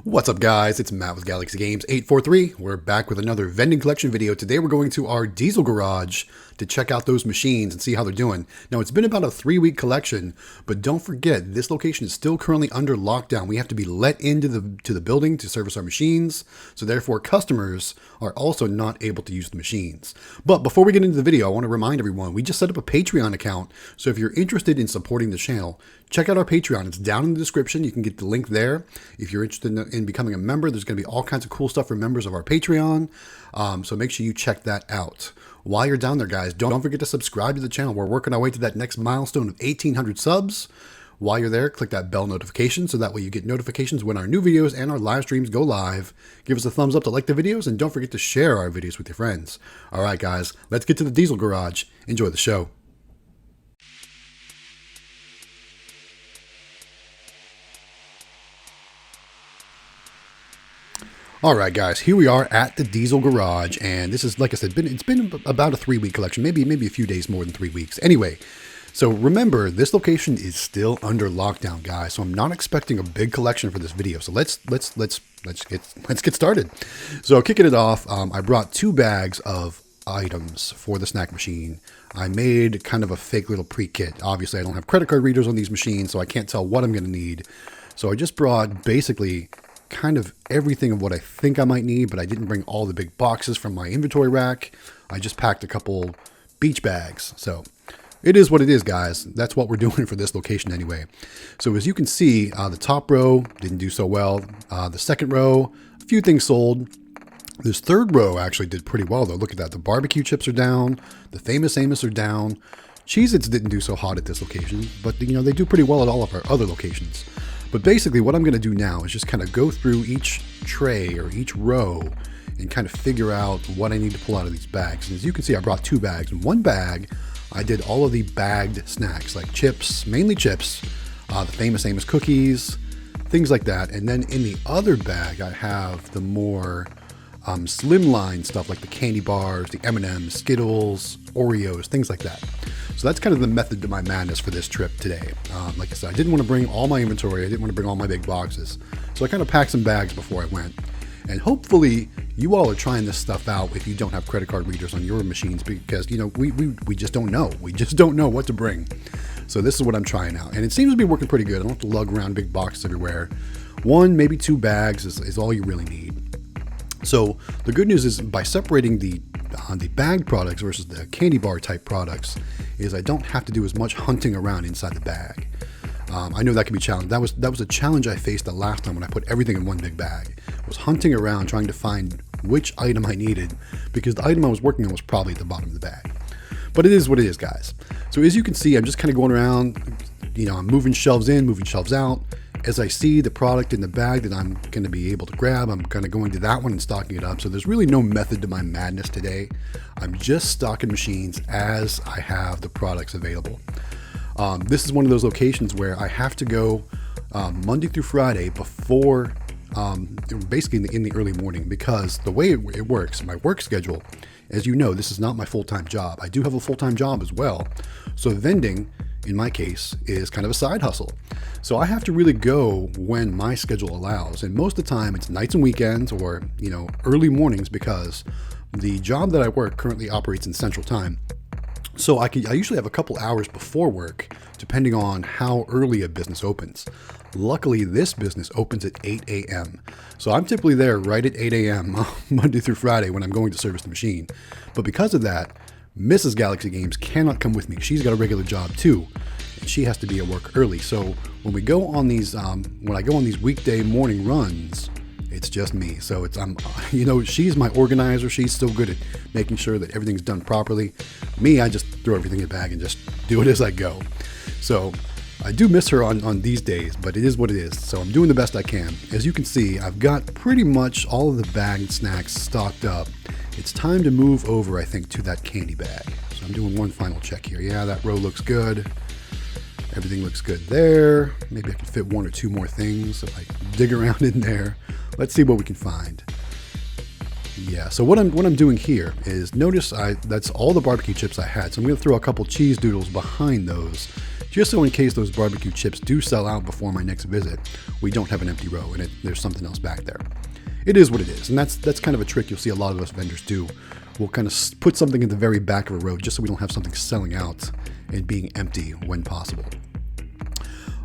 What's up, guys? It's Matt with Galaxy Games 843. We're back with another vending collection video. Today we're going to our diesel garage to check out those machines and see how they're doing. Now, it's been about a 3-week collection, but don't forget, this location is still currently under lockdown. We have to be let into the building to service our machines, so therefore customers are also not able to use the machines. But before we get into the video, I want to remind everyone, we just set up a Patreon account, so if you're interested in supporting the channel, check out our Patreon. It's down in the description. You can get the link there. If you're interested in becoming a member, there's going to be all kinds of cool stuff for members of our Patreon. So make sure you check that out. While you're down there, guys, don't forget to subscribe to the channel. We're working our way to that next milestone of 1,800 subs. While you're there, click that bell notification so that way you get notifications when our new videos and our live streams go live. Give us a thumbs up to like the videos, and don't forget to share our videos with your friends. All right, guys, let's get to the diesel garage. Enjoy the show. All right, guys, here we are at the diesel garage, and this is, like I said, it's been about a 3-week collection, maybe a few days more than 3 weeks. Anyway, so remember, this location is still under lockdown, guys. So I'm not expecting a big collection for this video. So let's get started. So kicking it off, I brought 2 bags of items for the snack machine. I made kind of a fake little pre-kit. Obviously, I don't have credit card readers on these machines, so I can't tell what I'm going to need. So I just brought basically kind of everything of what I think I might need, but I didn't bring all the big boxes from my inventory rack. I just packed a couple beach bags. So it is what it is, guys. That's what we're doing for this location anyway. So as you can see, the top row didn't do so well. The second row, a few things sold. This third row actually did pretty well, though. Look at that. The barbecue chips are down. The Famous Amos are down. Cheez-Its didn't do so hot at this location, but they do pretty well at all of our other locations. But basically what I'm going to do now is just kind of go through each tray or each row and kind of figure out what I need to pull out of these bags. And as you can see, I brought 2 bags. In one bag, I did all of the bagged snacks like chips, mainly chips, the Famous Amos cookies, things like that. And then in the other bag, I have the more slimline stuff like the candy bars, the M&Ms, Skittles, Oreos, things like that. So that's kind of the method to my madness for this trip today. Like I said, I didn't want to bring all my inventory. I didn't want to bring all my big boxes. So I kind of packed some bags before I went. And hopefully you all are trying this stuff out if you don't have credit card readers on your machines, because, we just don't know. We just don't know what to bring. So this is what I'm trying out. And it seems to be working pretty good. I don't have to lug around big boxes everywhere. 1, maybe 2 bags is all you really need. So the good news is, by separating the bagged products versus the candy bar type products, is I don't have to do as much hunting around inside the bag. I know that can be challenging. That was a challenge I faced the last time when I put everything in one big bag. I was hunting around trying to find which item I needed, because the item I was working on was probably at the bottom of the bag. But it is what it is, guys. So as you can see, I'm just kind of going around, I'm moving shelves in, moving shelves out. As I see the product in the bag that I'm going to be able to grab, I'm kind of going to that one and stocking it up. So there's really no method to my madness today. I'm just stocking machines as I have the products available. This is one of those locations where I have to go Monday through Friday before, basically in the early morning, because the way it works, my work schedule, as you know, this is not my full-time job. I do have a full-time job as well. So vending, in my case, is kind of a side hustle. So I have to really go when my schedule allows. And most of the time it's nights and weekends, or, early mornings, because the job that I work currently operates in Central Time. So I usually have a couple hours before work, depending on how early a business opens. Luckily, this business opens at 8 a.m. So I'm typically there right at 8 a.m. Monday through Friday when I'm going to service the machine. But because of that, Mrs. Galaxy Games cannot come with me. She's got a regular job too, and she has to be at work early. So when we go on these, when I go on these weekday morning runs, it's just me. So she's my organizer. She's so good at making sure that everything's done properly. Me, I just throw everything in the bag and just do it as I go. So I do miss her on these days, but it is what it is. So I'm doing the best I can. As you can see, I've got pretty much all of the bagged snacks stocked up. It's time to move over, I think, to that candy bag. So I'm doing one final check here. Yeah, that row looks good. Everything looks good there. Maybe I can fit 1 or 2 more things if I dig around in there. Let's see what we can find. Yeah, so what I'm doing here is, notice that's all the barbecue chips I had. So I'm going to throw a couple cheese doodles behind those, just so in case those barbecue chips do sell out before my next visit, we don't have an empty row and there's something else back there. It is what it is, and that's kind of a trick you'll see a lot of us vendors do. We'll kind of put something in the very back of a row just so we don't have something selling out and being empty when possible.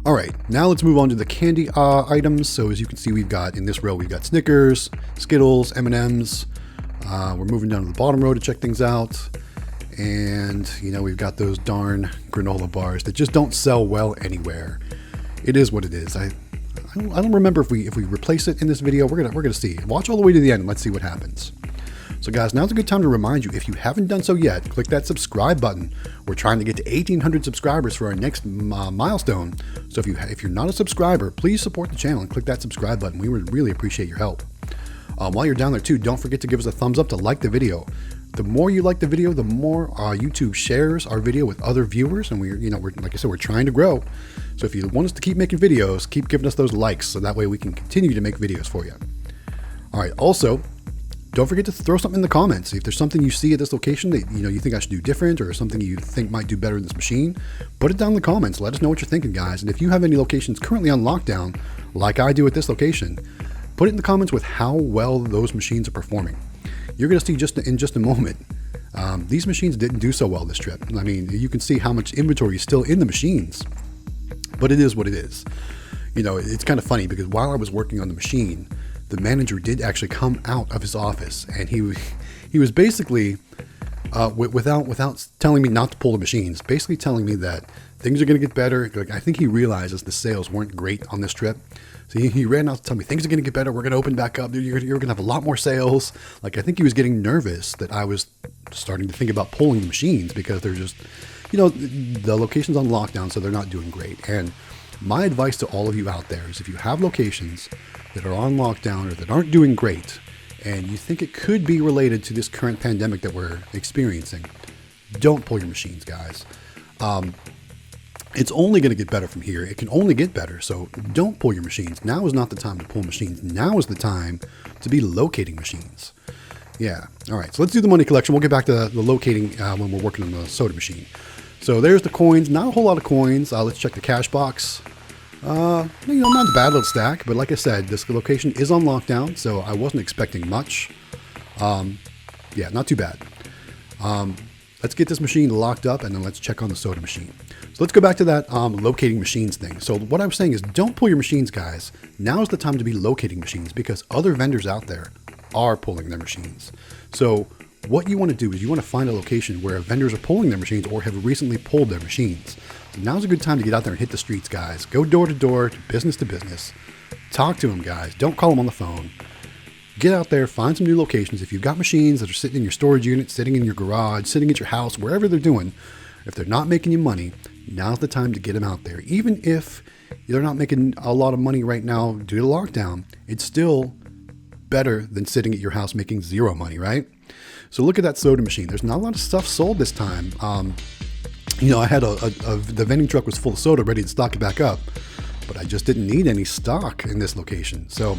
All right, now let's move on to the candy items. So as you can see, we've got in this row, we've got Snickers, Skittles, M&Ms. We're moving down to the bottom row to check things out. And, you know, we've got those darn granola bars that just don't sell well anywhere. It is what it is. I don't remember if we replace it in this video. We're gonna see. Watch all the way to the end and let's see what happens. So guys, now's a good time to remind you, if you haven't done so yet, click that subscribe button. We're trying to get to 1,800 subscribers for our next milestone. So if you're not a subscriber, please support the channel and click that subscribe button. We would really appreciate your help. While you're down there too, don't forget to give us a thumbs up to like the video. The more you like the video, the more YouTube shares our video with other viewers, and we're like I said, we're trying to grow. So if you want us to keep making videos, keep giving us those likes, so that way we can continue to make videos for you. All right. Also, don't forget to throw something in the comments. If there's something you see at this location that you think I should do different, or something you think might do better in this machine, put it down in the comments. Let us know what you're thinking, guys. And if you have any locations currently on lockdown, like I do at this location, put it in the comments with how well those machines are performing. You're going to see in just a moment. These machines didn't do so well this trip. I mean, you can see how much inventory is still in the machines, but it is what it is. You know, it's kind of funny because while I was working on the machine, the manager did actually come out of his office, and he was basically, without telling me not to pull the machines, basically telling me that things are going to get better. Like, I think he realizes the sales weren't great on this trip. So he ran out to tell me things are going to get better. We're going to open back up. You're going to have a lot more sales. Like, I think he was getting nervous that I was starting to think about pulling the machines because they're just, the location's on lockdown, so they're not doing great. And my advice to all of you out there is, if you have locations that are on lockdown or that aren't doing great, and you think it could be related to this current pandemic that we're experiencing, don't pull your machines, guys. It's only going to get better from here. It can only get better. So don't pull your machines. Now is not the time to pull machines. Now is the time to be locating machines. Yeah. All right. So let's do the money collection. We'll get back to the locating when we're working on the soda machine. So there's the coins. Not a whole lot of coins. Let's check the cash box. Not a bad little stack. But like I said, this location is on lockdown, so I wasn't expecting much. Yeah, not too bad. Let's get this machine locked up, and then let's check on the soda machine. So let's go back to that locating machines thing. So what I was saying is, don't pull your machines, guys. Now is the time to be locating machines because other vendors out there are pulling their machines. So what you want to do is you want to find a location where vendors are pulling their machines or have recently pulled their machines. So now's a good time to get out there and hit the streets, guys. Go door to door, business to business. Talk to them, guys. Don't call them on the phone. Get out there, find some new locations. If you've got machines that are sitting in your storage unit, sitting in your garage, sitting at your house, wherever they're doing, if they're not making you money, now's the time to get them out there. Even if they're not making a lot of money right now due to lockdown, it's still better than sitting at your house making zero money, right? So look at that soda machine. There's not a lot of stuff sold this time. I had the vending truck was full of soda, ready to stock it back up, but I just didn't need any stock in this location. So,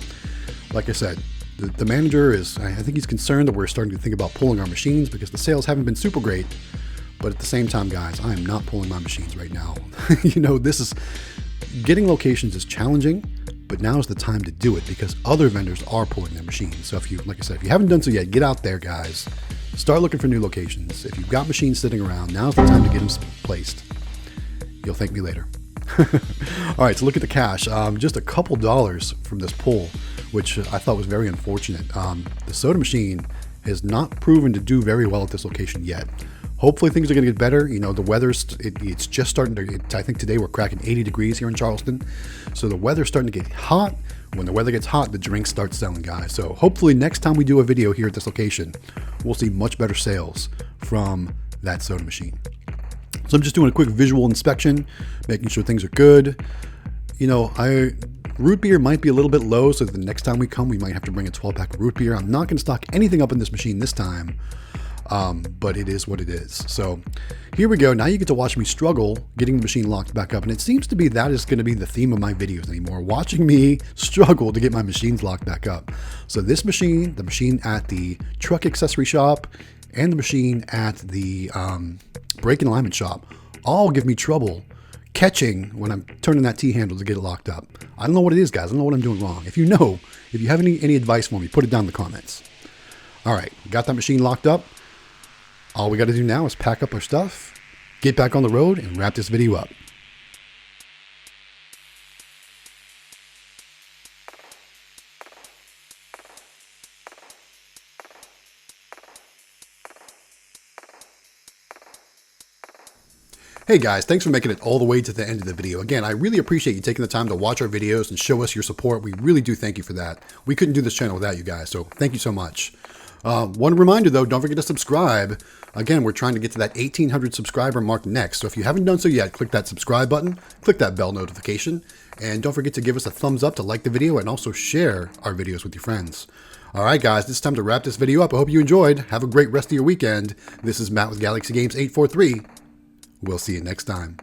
like I said, the manager I think he's concerned that we're starting to think about pulling our machines because the sales haven't been super great. But at the same time, guys, I am not pulling my machines right now. Getting locations is challenging, but now is the time to do it because other vendors are pulling their machines. So like I said, if you haven't done so yet, get out there, guys. Start looking for new locations. If you've got machines sitting around, now's the time to get them placed. You'll thank me later. All right, so look at the cash. Just a couple dollars from this pull, which I thought was very unfortunate. The soda machine has not proven to do very well at this location yet. Hopefully things are going to get better. The weather's it's just starting to. I think today we're cracking 80 degrees here in Charleston, so the weather's starting to get hot. When the weather gets hot, the drinks start selling, guys. So hopefully next time we do a video here at this location, we'll see much better sales from that soda machine. So I'm just doing a quick visual inspection, making sure things are good. Root beer might be a little bit low, so the next time we come, we might have to bring a 12-pack of root beer. I'm not going to stock anything up in this machine this time, but it is what it is. So here we go. Now you get to watch me struggle getting the machine locked back up, and it seems to be that is going to be the theme of my videos anymore, watching me struggle to get my machines locked back up. So this machine, the machine at the truck accessory shop, and the machine at the brake and alignment shop all give me trouble catching when I'm turning that T-handle to get it locked up. I don't know what it is, guys. I don't know what I'm doing wrong. If you know, if you have any advice for me, put it down in the comments. All right, got that machine locked up. All we got to do now is pack up our stuff, get back on the road, and wrap this video up. Hey guys, thanks for making it all the way to the end of the video. Again, I really appreciate you taking the time to watch our videos and show us your support. We really do thank you for that. We couldn't do this channel without you guys, so thank you so much. One reminder though, don't forget to subscribe. Again, we're trying to get to that 1,800 subscriber mark next. So if you haven't done so yet, click that subscribe button, click that bell notification, and don't forget to give us a thumbs up to like the video and also share our videos with your friends. All right, guys, it's time to wrap this video up. I hope you enjoyed. Have a great rest of your weekend. This is Matt with Galaxy Games 843. We'll see you next time.